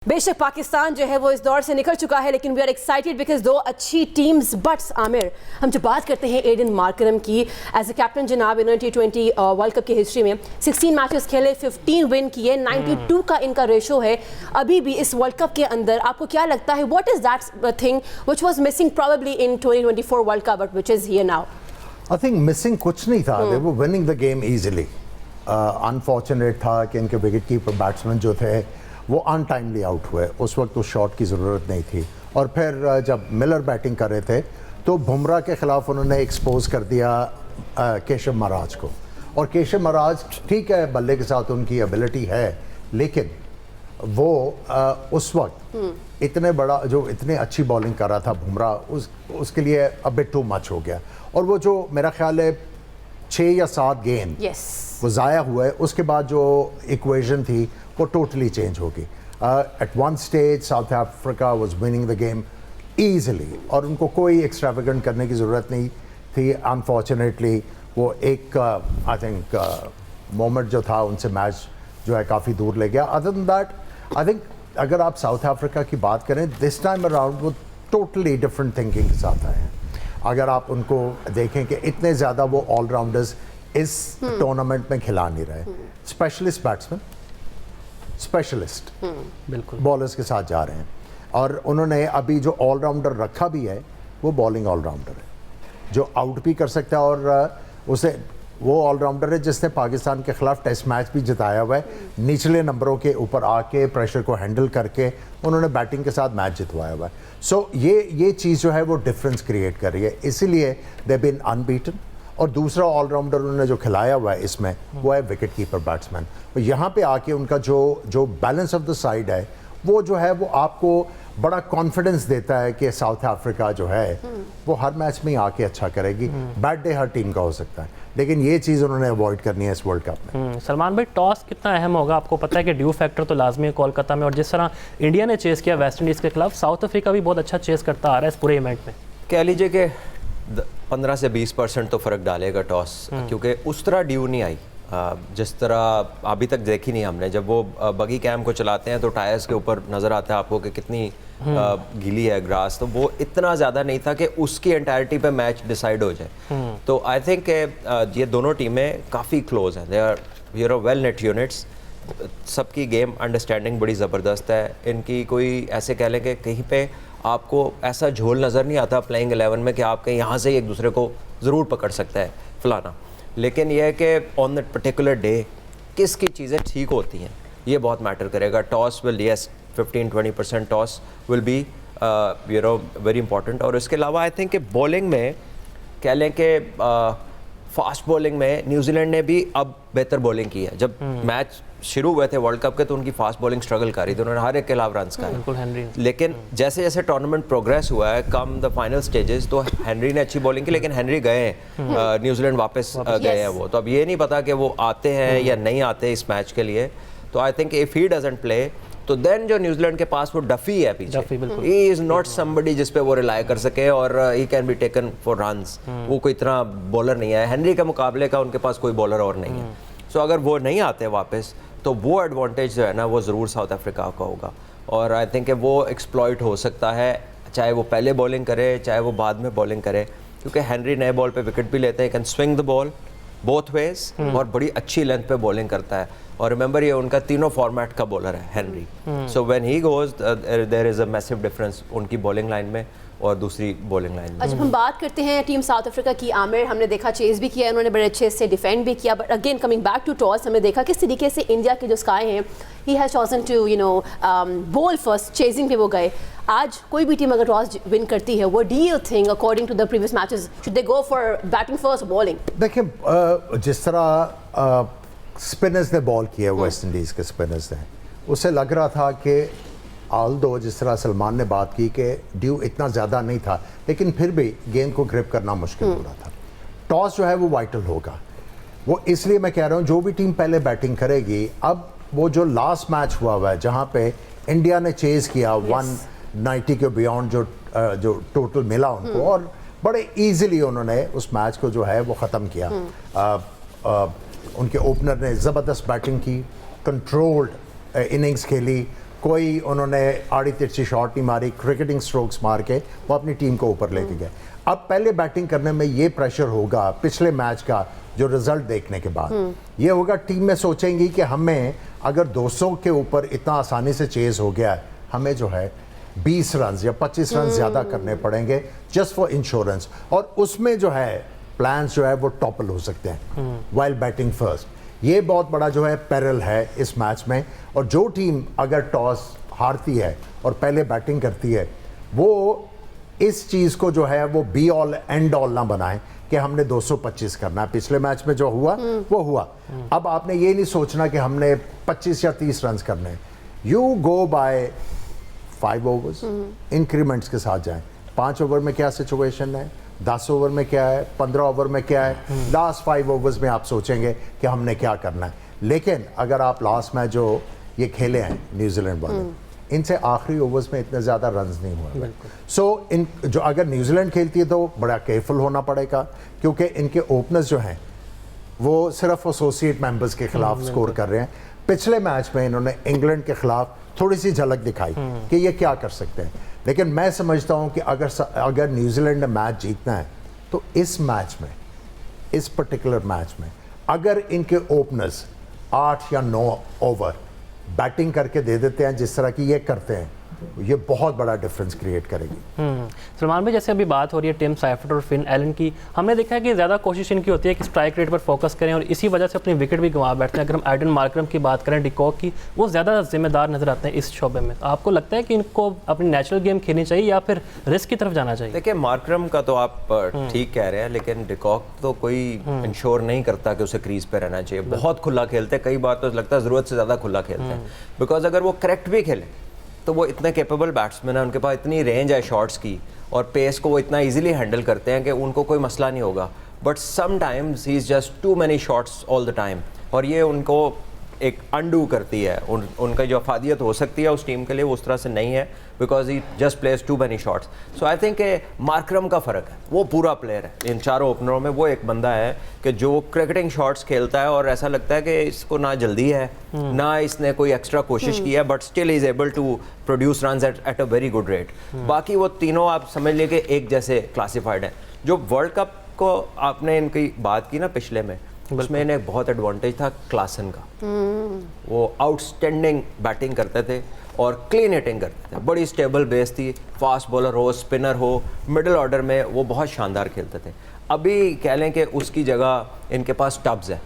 बेशक पाकिस्तान जो है वो इस दौर से निकल चुका है, लेकिन वी आर एक्साइटेड बिकॉज दो अच्छी टीम्स। बट आमिर, हम जो बात करते हैं एडन मार्करम की, एज ए कैप्टन जनाब इन्होंने T20 वर्ल्ड कप की हिस्ट्री में 16 मैचेस खेले, 15 विन किए, 92 का इनका रेशो है अभी भी इस वर्ल्ड कप के अंदर। आपको क्या लगता है, what is that thing which was missing probably in 2024 world cup but which is here now? I think missing कुछ नहीं था, they were winning the game easily. Unfortunate था कि इनके विकेट कीपर बैट्समैन जो थे वो अनटाइमली आउट हुए, उस वक्त उस शॉट की ज़रूरत नहीं थी। और फिर जब मिलर बैटिंग कर रहे थे तो बुमराह के ख़िलाफ़ उन्होंने एक्सपोज कर दिया केशव महाराज को। और केशव महाराज ठीक है, बल्ले के साथ उनकी एबिलिटी है, लेकिन वो उस वक्त इतने बड़ा जो इतने अच्छी बॉलिंग कर रहा था बुमराह, उसके लिए अब बिट टू मच हो गया। और वो जो मेरा ख्याल है 6 या 7 गेंद वो ज़ाया हुआ है, उसके बाद जो इक्वेशन थी वो टोटली चेंज होगी। At one stage South Africa was winning the game easily और उनको कोई एक्स्ट्रावेगेंट करने की ज़रूरत नहीं थी। अनफॉर्चुनेटली वो एक आई थिंक मोमेंट जो था उनसे मैच जो है काफ़ी दूर ले गया। Other than that I think अगर आप साउथ अफ्रीका की बात करें दिस टाइम अराउंड वो टोटली डिफरेंट थिंकिंग के साथ आए हैं। अगर आप उनको देखें कि इतने ज़्यादा वो ऑलराउंडर्स इस टूर्नामेंट में खिला नहीं रहे, स्पेशलिस्ट बैट्समैन, स्पेशलिस्ट बिल्कुल बॉलर्स के साथ जा रहे हैं। और उन्होंने अभी जो ऑलराउंडर रखा भी है वो बॉलिंग ऑलराउंडर है जो आउट भी कर सकता है। और उसे वो ऑलराउंडर है जिसने पाकिस्तान के ख़िलाफ़ टेस्ट मैच भी जिताया हुआ है। निचले नंबरों के ऊपर आके प्रेशर को हैंडल करके उन्होंने बैटिंग के साथ मैच जितवाया हुआ है। सो ये चीज़ जो है वो डिफरेंस क्रिएट कर रही है, इसीलिए दे बीन अनबीटन। और दूसरा ऑलराउंडर उन्होंने जो खिलाया हुआ है इसमें वो है विकेट कीपर बैट्समैन। तो यहाँ पे आके उनका जो बैलेंस ऑफ द साइड है वो जो है वो आपको बड़ा कॉन्फिडेंस देता है कि साउथ अफ्रीका जो है वो हर मैच में आके अच्छा करेगी। बैड डे हर टीम का हो सकता है, लेकिन ये चीज़ उन्होंने अवॉइड करनी है इस वर्ल्ड कप में। सलमान भाई, टॉस कितना अहम होगा? आपको पता है कि ड्यू फैक्टर तो लाजमी है कोलकाता में, और जिस तरह इंडिया ने चेस किया वेस्ट इंडीज़ के खिलाफ, साउथ अफ्रीका भी बहुत अच्छा चेस करता आ रहा है इस पूरे इवेंट में। कह लीजिए कि 15 से 20% तो फ़र्क डालेगा टॉस, क्योंकि उस तरह ड्यू नहीं आई जिस तरह अभी तक देखी नहीं हमने। जब वो बगी कैम को चलाते हैं तो टायर्स के ऊपर नज़र आता है आपको कि कितनी गीली है ग्रास, तो वो इतना ज़्यादा नहीं था कि उसकी एंटायरिटी पे मैच डिसाइड हो जाए। तो आई थिंक ये दोनों टीमें काफ़ी क्लोज हैं, they are well knit units. सबकी गेम अंडरस्टैंडिंग बड़ी ज़बरदस्त है इनकी। कोई ऐसे कह लें कि कहीं पे आपको ऐसा झोल नज़र नहीं आता प्लेइंग 11 में कि आप कहीं यहाँ से एक दूसरे को ज़रूर पकड़ सकता है फलाना, लेकिन यह है कि ऑन दैट पर्टिकुलर डे किसकी चीज़ें ठीक होती हैं ये बहुत मैटर करेगा। Toss will yes 15-20% toss will be very important. और इसके अलावा आई थिंक कि बॉलिंग में कह लें कि फास्ट बॉलिंग में न्यूजीलैंड ने भी अब बेहतर बॉलिंग की है। जब मैच शुरू हुए थे वर्ल्ड कप के तो उनकी फास्ट बॉलिंग स्ट्रगल कर रही थी, उन्होंने हर एक के खिलाफ रन खाए। लेकिन जैसे जैसे टूर्नामेंट प्रोग्रेस हुआ है कम द फाइनल स्टेजेस, तो हेनरी ने अच्छी बॉलिंग की, लेकिन हेनरी गए हैं न्यूजीलैंड वापस गए हैं वो। तो अब ये नहीं पता कि वो आते हैं या नहीं आते इस मैच के लिए। तो I think if he doesn't play तो देन जो न्यूजीलैंड के पास वो डफी है पीछे, ही इज नॉट समबडी जिस पे वो रिलाई कर सके और he can be taken for runs. वो कोई इतना बॉलर नहीं है हेनरी के मुकाबले का, उनके पास कोई बॉलर और नहीं है। सो अगर वो नहीं आते वापस तो वो एडवांटेज जो है ना वो ज़रूर साउथ अफ्रीका का होगा। और आई थिंक वो एक्सप्लॉइट हो सकता है, चाहे वो पहले बॉलिंग करे चाहे वो बाद में बॉलिंग करे, क्योंकि हेनरी नए बॉल पे विकेट भी लेते हैं, can swing the ball both ways और बड़ी अच्छी लेंथ पे बॉलिंग करता है। और रिमेंबर ये उनका तीनों फॉर्मेट का बॉलर है Henry. So when he goes there is a massive difference उनकी बॉलिंग लाइन में और दूसरी बॉलिंग लाइन में। जब हम बात करते हैं टीम साउथ अफ्रीका की, आमिर, हमने देखा चेस भी किया, उन्होंने बड़े अच्छे से डिफेंड भी किया, but again coming back to toss, हमने देखा किस तरीके से इंडिया के जो स्काई हैं he has chosen to bowl first, chasing पे वो गए। आज कोई भी टीम अगर टॉस विन करती है, वो do you think according to the previous matches should they go for batting first bowling? देखिए जिस तरह स्पिनर्स ने बॉल किया वेस्ट इंडीज़ के स्पिनर्स ने, उससे लग रहा था कि आल्दो जिस तरह सलमान ने बात की कि ड्यू इतना ज़्यादा नहीं था, लेकिन फिर भी गेंद को ग्रिप करना मुश्किल हो रहा था। टॉस जो है वो वाइटल होगा, वो इसलिए मैं कह रहा हूँ जो भी टीम पहले बैटिंग करेगी। अब वो जो लास्ट मैच हुआ है जहाँ पे इंडिया ने चेज किया 190 के बियॉन्ड जो टोटल मिला उनको, और बड़े ईजिली उन्होंने उस मैच को जो है वो ख़त्म किया। उनके ओपनर ने ज़बरदस्त बैटिंग की, कंट्रोल्ड इनिंग्स खेली, कोई उन्होंने आड़ी तिरछी शॉट नहीं मारी, क्रिकेटिंग स्ट्रोक्स मार के वो अपनी टीम को ऊपर लेके गए। अब पहले बैटिंग करने में ये प्रेशर होगा पिछले मैच का जो रिजल्ट देखने के बाद, ये होगा टीम में सोचेंगी कि हमें अगर 200 के ऊपर इतना आसानी से चेज हो गया है, हमें जो है 20 रन या 25 रन ज़्यादा करने पड़ेंगे जस्ट फॉर इंश्योरेंस, और उसमें जो है प्लान्स जो है वो टॉपल हो सकते हैं वाइल बैटिंग फर्स्ट। ये बहुत बड़ा जो है पेरल है इस मैच में, और जो टीम अगर टॉस हारती है और पहले बैटिंग करती है वो इस चीज़ को जो है वो बी ऑल एंड ऑल ना बनाए कि हमने 225 करना है। पिछले मैच में जो हुआ वो हुआ, अब आपने ये नहीं सोचना कि हमने 25 या 30 रन करने। You go by 5 overs, increments के साथ जाएं। 5 ओवर में क्या सिचुएशन है, 10 ओवर में क्या है, 15 ओवर में क्या है, लास्ट 5 ओवर्स में आप सोचेंगे कि हमने क्या करना है। लेकिन अगर आप लास्ट मैच जो ये खेले हैं न्यूजीलैंड वाले, इनसे आखिरी ओवर्स में इतने ज़्यादा रन्स नहीं हुए। सो इन जो अगर न्यूजीलैंड खेलती है तो बड़ा केयरफुल होना पड़ेगा, क्योंकि इनके ओपनर्स जो हैं वो सिर्फ एसोसिएट मेंबर्स के खिलाफ स्कोर कर रहे हैं। पिछले मैच में इन्होंने इंग्लैंड के खिलाफ थोड़ी सी झलक दिखाई कि ये क्या कर सकते हैं, लेकिन मैं समझता हूँ कि अगर न्यूजीलैंड ने मैच जीतना है तो इस मैच में, इस पर्टिकुलर मैच में अगर इनके ओपनर्स 8 या 9 ओवर बैटिंग करके दे देते हैं जिस तरह की ये करते हैं, ये बहुत बड़ा डिफरेंस क्रिएट करेगी। सलमान भाई, जैसे अभी बात हो रही है टिम साइफर्ट और फिन एलन की, हमने देखा है कि ज़्यादा कोशिश इनकी होती है कि स्ट्राइक रेट पर फोकस करें और इसी वजह से अपनी विकेट भी गंवा बैठते हैं। अगर हम एडन मार्करम की बात करें, डिकॉक की, वो ज़्यादा जिम्मेदार नजर आते हैं इस शोबे में। आपको लगता है कि इनको अपनी नेचुरल गेम खेलनी चाहिए या फिर रिस्क की तरफ जाना चाहिए? देखिए, मार्करम का तो आप ठीक कह रहे हैं, लेकिन डिकॉक तो कोई इंश्योर नहीं करता कि उसे क्रीज पे रहना चाहिए। बहुत खुला खेलते हैं, कई बार तो लगता है ज़रूरत से ज़्यादा खुला खेलते हैं, बिकॉज अगर वो करेक्ट भी खेले तो वो इतने कैपेबल बैट्समैन है, उनके पास इतनी रेंज है शॉट्स की और पेस को वो इतना इजीली हैंडल करते हैं कि उनको कोई मसला नहीं होगा। But sometimes he is just too many shots all the time, और ये उनको एक अनडू करती है। उनका जो अफादियत हो सकती है उस टीम के लिए वो उस तरह से नहीं है, because he just plays too many shots. So I think Markram का फ़र्क है, वो पूरा प्लेयर है इन चारों ओपनरों में। वो एक बंदा है कि जो क्रिकेटिंग शॉट्स खेलता है और ऐसा लगता है कि इसको ना जल्दी है ना इसने कोई एक्स्ट्रा कोशिश की है, but still is able to produce runs at a very good rate. बाकी वो तीनों आप समझ लीजिए कि एक जैसे क्लासीफाइड हैं। जो वर्ल्ड कप को आपने इनकी बात की ना पिछले में, उसमें इन्हें बहुत एडवांटेज था क्लासन का। वो आउटस्टैंडिंग बैटिंग करते थे और क्लीन हिटिंग करते थे, बड़ी स्टेबल बेस थी। फास्ट बॉलर हो, स्पिनर हो, मिडिल ऑर्डर में वो बहुत शानदार खेलते थे। अभी कह लें कि उसकी जगह इनके पास स्टब्स है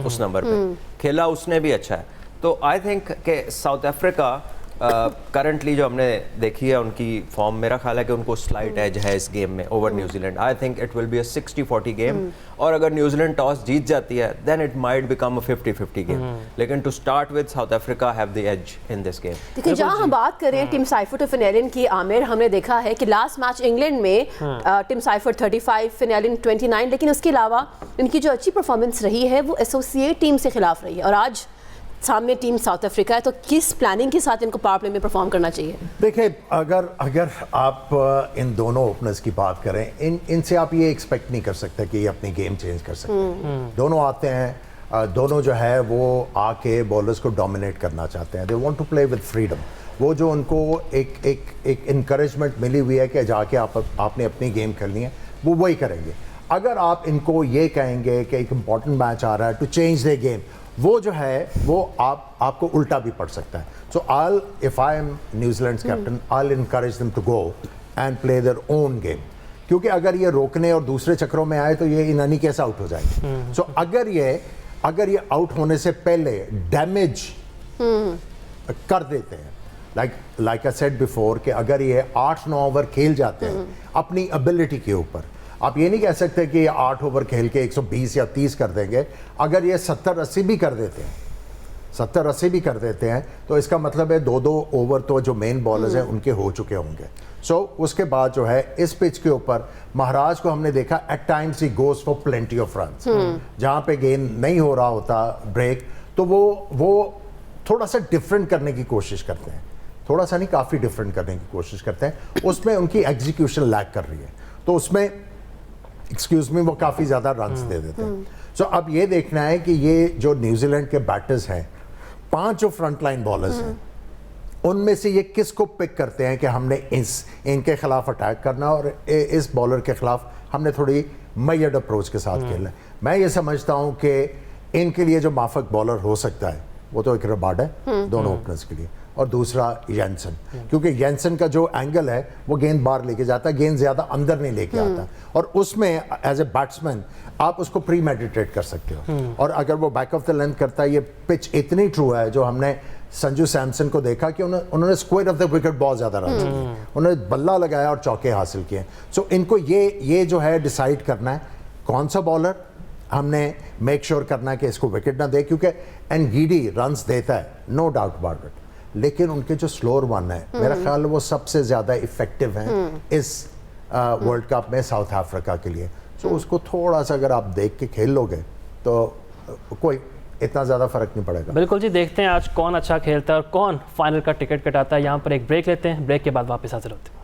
उस नंबर पे, खेला उसने भी अच्छा है। तो आई थिंक कि साउथ अफ्रीका करंटली जो हमने देखी है उनकी फॉर्म, मेरा ख्याल है कि उनको स्लाइट एज है इस गेम में over New Zealand. I think it will be a 60-40 game, और अगर न्यूजीलैंड टॉस जीत जाती है then it might become a 50-50 game. लेकिन to start with South Africa have the edge in this game. देखिए, जहाँ हम बात कर रहे हैं टिम साइफर्ट और फिन एलन की, आमिर, हमने देखा है कि लास्ट मैच इंग्लैंड में टिम साइफर्ट 35, फिन एलन 29, लेकिन उसके अलावा इनकी जो अच्छी परफॉर्मेंस रही है वो एसोसिएट टीम से खिलाफ रही है, और आज सामने टीम साउथ अफ्रीका है। तो किस प्लानिंग के साथ इनको पावर प्ले में परफॉर्म करना चाहिए? देखिए, अगर आप इन दोनों ओपनर्स की बात करें, इनसे आप ये एक्सपेक्ट नहीं कर सकते कि ये अपनी गेम चेंज कर सकते हैं। दोनों आते हैं, दोनों जो है वो आके बॉलर्स को डोमिनेट करना चाहते हैं। They want to play with freedom. वो जो उनको एक इनकरेजमेंट मिली हुई है कि जाके आपने अपनी गेम खेलनी है, वो वही करेंगे। अगर आप इनको ये कहेंगे कि एक इम्पॉर्टेंट मैच आ रहा है टू चेंज द गेम, वो जो है वो आपको उल्टा भी पड़ सकता है। So if I am New Zealand captain, I encourage them to go and play their own game, क्योंकि अगर ये रोकने और दूसरे चक्रों में आए तो ये इनानी कैसे आउट हो जाएंगे। सो अगर ये आउट होने से पहले डैमेज कर देते हैं, लाइक आई सेड बिफोर, कि अगर ये 8-9 ओवर खेल जाते हैं अपनी एबिलिटी के ऊपर, आप ये नहीं कह सकते कि 8 ओवर खेल के 120 या 30 कर देंगे। अगर ये 70-80 भी कर देते हैं, 70-80 भी कर देते हैं, तो इसका मतलब है 2-2 ओवर तो जो मेन बॉलर्स हैं उनके हो चुके होंगे। सो उसके बाद जो है इस पिच के ऊपर महाराज को हमने देखा at times he goes for plenty of runs. जहाँ पे गेंद नहीं हो रहा होता ब्रेक, तो वो थोड़ा सा डिफरेंट करने की कोशिश करते हैं, थोड़ा सा नहीं काफ़ी डिफरेंट करने की कोशिश करते हैं। उसमें उनकी एग्जीक्यूशन लैक कर रही है, तो उसमें एक्सक्यूज मी वो काफ़ी ज़्यादा रन्स दे देते हैं। सो अब ये देखना है कि ये जो न्यूजीलैंड के बैटर्स हैं, 5 जो फ्रंट लाइन बॉलर्स हैं, उनमें से ये किसको पिक करते हैं कि हमने इनके खिलाफ अटैक करना और इस बॉलर के खिलाफ हमने थोड़ी मैयड अप्रोच के साथ खेलना है। मैं ये समझता हूँ कि इनके लिए जो माफक बॉलर हो सकता है वो तो एक रबाड है दोनों ओपनर्स के लिए, और दूसरा येंसन, क्योंकि येंसन का जो एंगल है वो गेंद बाहर लेके जाता है, गेंद ज़्यादा अंदर नहीं लेके आता, और उसमें एज ए बैट्समैन आप उसको प्री मेडिटेट कर सकते हो। और अगर वो बैक ऑफ द लेंथ करता है, ये पिच इतनी ट्रू है जो हमने संजू सैमसन को देखा कि उन्होंने स्क्वायर ऑफ द विकेट बहुत ज़्यादा रन किए, उन्होंने बल्ला लगाया और चौके हासिल किए। सो इनको ये जो है डिसाइड करना है कौन सा बॉलर हमने मेक श्योर करना है कि इसको विकेट ना दे, क्योंकि एनगीडी रन्स देता है, नो डाउट अबाउट इट, लेकिन उनके जो स्लोअर वन है मेरा ख्याल वो सबसे ज़्यादा इफेक्टिव हैं इस वर्ल्ड कप में साउथ अफ्रीका के लिए। सो उसको थोड़ा सा अगर आप देख के खेल लोगे तो कोई इतना ज़्यादा फर्क नहीं पड़ेगा। बिल्कुल जी, देखते हैं आज कौन अच्छा खेलता है और कौन फाइनल का टिकट कटाता है। यहाँ पर एक ब्रेक लेते हैं, ब्रेक के बाद वापस हाजिर होते हैं।